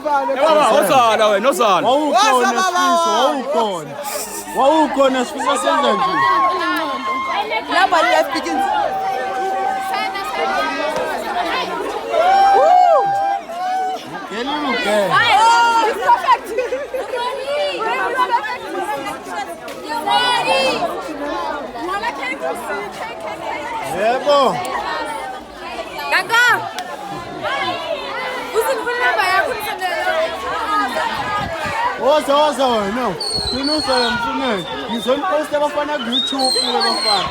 Osana wena, Osana. Wawukhona sifisa senza nje. Number left begins. Yebo. Kaka. Usifuna namba yakho nisendela. Oza wena. Sinusa yamfuneka. Ngizompost abafana ku YouTube labafana.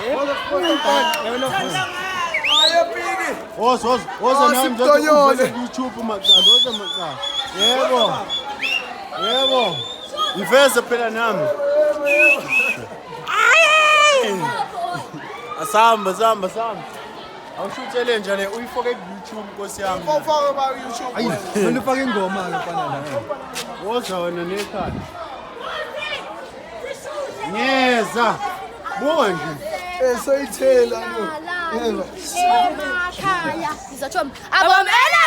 Oza nami nje ku YouTube maqala, oza maqala. Yebo. Iveze phela nami. Asamba. Awushuthele nje le uyifake ku YouTube Nkosi yami. Ufake ba YouTube. Ayi, mina ufake ingoma ke mfana la. Woza wena nekhaya. Nyeza. Buka nje. Soyithela lo. Emakhaya. Ngizathola abamela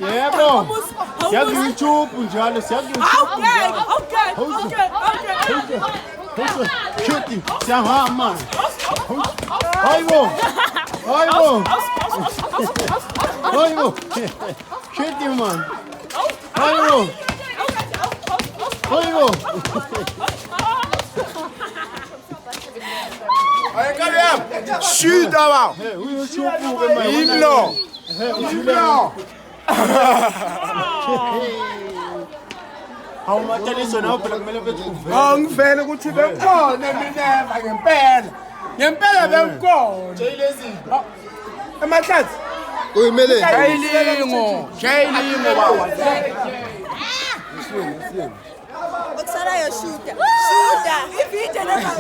Yebo. Siya ku YouTube njalo, siya ku YouTube. Okay. Shuti, siyahamba. Hayibo. Shuti man. Hayibo. Shoot about. Imlo. Awumataniso nawo phela kumele bethuve. Angivele ukuthi bekhona Minerva ngempela. Ngempela bekhona. Jayilezini. Emahlathi. Uyimele. Jayilingo baba. Okusalayo shuta. Ivideo noma.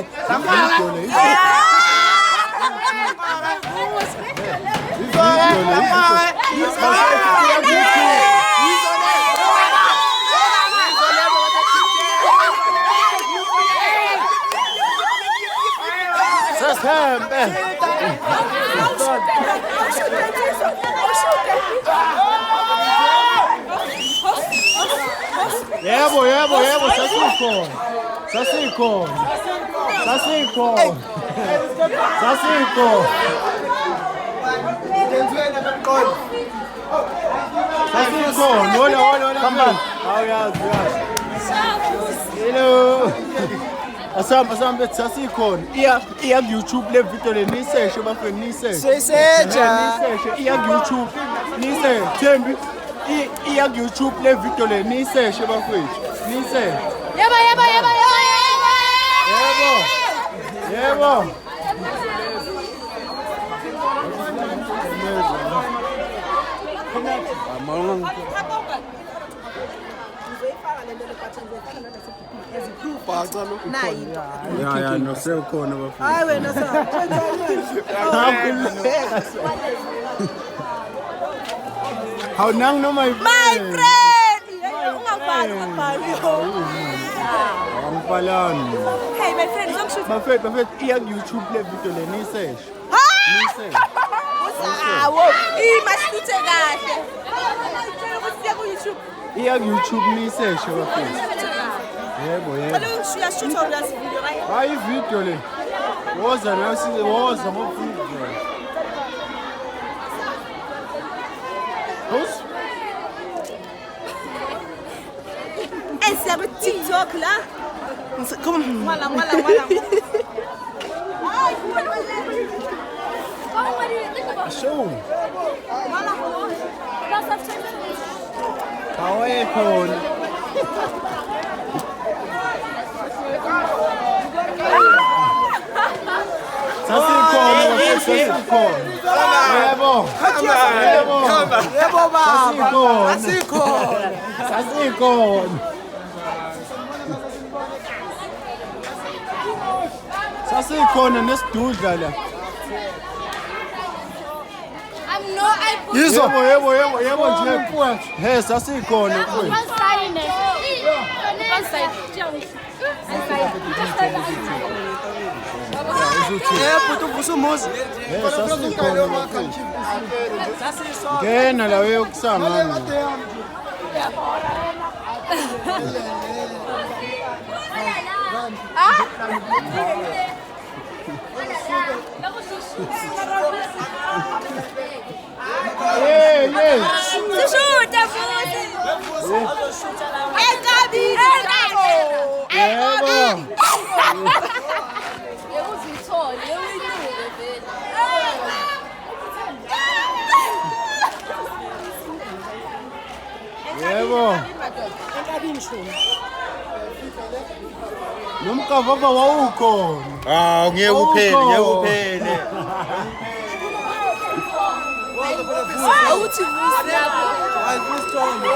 Yebo, sasikhona. Hola. Come on. Awuyazi. Hello. Asamba sasikhona. Iya ku YouTube le video le niseshe bafeni niseshe. Seseja. Iya ku YouTube. Nise Thembi. Iya ku YouTube le video le niseshe bafethu. Nise. Yebo. Ya no sekukhona bafethu. Hayi wena sa. How nang no my friend. Ungabhali. Angipalani. Hey my friend, ngizongisho. Bafethu iya ku YouTube le video le niseshe. Usawo. Imashluthe kahle. Usiya ku YouTube. Iya ku YouTube niseshe bafethu. Yebo. Ngishaya shoot all this video right? Hayi video le. Woza ngovideo. Siya ku TikTok la. Wala. Show. Awaykhona. Sasikhona. Yebo baba. Sasikhona nesidudla la. Yebo nje mfowethu. He sasikhona mfowethu. Yebo, uvusa umuzi. Ngena la uyokusangana. Sishuta futhi. Ekabini. Yebo. Yekuzithole, uyinuke vele. Yebo. Ekabini shona. Nomkavava wawukhona. Ah, ngeke uphele. Awuthi vusi lapho. Hayi kusithombe.